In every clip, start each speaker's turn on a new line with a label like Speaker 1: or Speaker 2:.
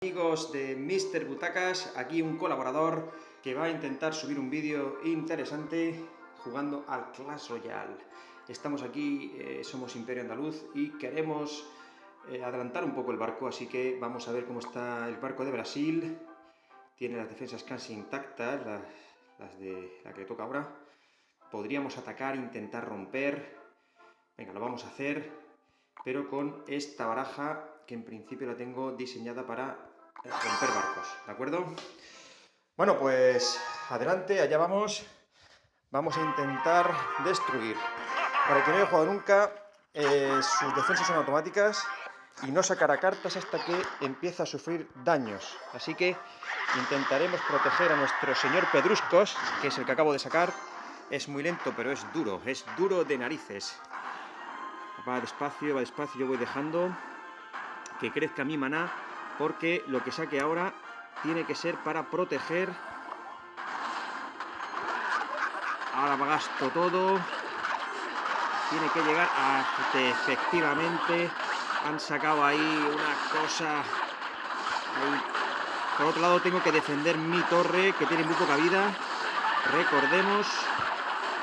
Speaker 1: Amigos de Mr. Butacas, aquí un colaborador que va a intentar subir un vídeo interesante jugando al Clash Royale. Estamos aquí, somos Imperio Andaluz y queremos adelantar un poco el barco, así que vamos a ver cómo está el barco de Brasil. Tiene las defensas casi intactas, las de la que le toca ahora. Podríamos atacar, intentar romper. Venga, lo vamos a hacer, pero con esta baraja que en principio la tengo diseñada para romper barcos, ¿de acuerdo? Bueno, pues adelante, allá vamos. Vamos a intentar destruir. Para el que no haya jugado nunca, sus defensas son automáticas y no sacará cartas hasta que empieza a sufrir daños. Así que intentaremos proteger a nuestro señor Pedruscos, que es el que acabo de sacar. Es muy lento, pero es duro de narices. Va despacio, yo voy dejando que crezca mi maná, porque lo que saque ahora tiene que ser para proteger. Ahora me gasto todo. Tiene que llegar a... Efectivamente, han sacado ahí una cosa. Ahí. Por otro lado tengo que defender mi torre, que tiene muy poca vida. Recordemos.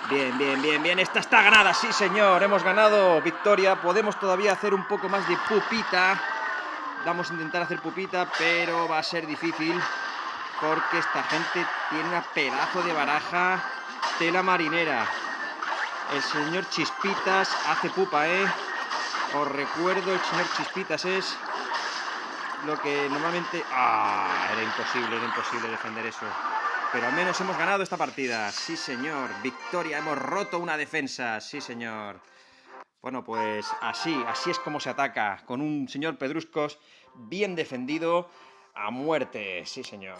Speaker 1: Bien. Esta está ganada, sí señor, hemos ganado. Victoria, podemos todavía hacer un poco más de pupita. Vamos a intentar hacer pupita, pero va a ser difícil porque esta gente tiene una pedazo de baraja tela marinera. El señor Chispitas hace pupa, Os recuerdo, el señor Chispitas es lo que normalmente... Era imposible defender eso. Pero al menos hemos ganado esta partida. Sí, señor. Victoria, hemos roto una defensa. Sí, señor. Bueno, pues así es como se ataca, con un señor Pedruscos bien defendido a muerte, sí señor.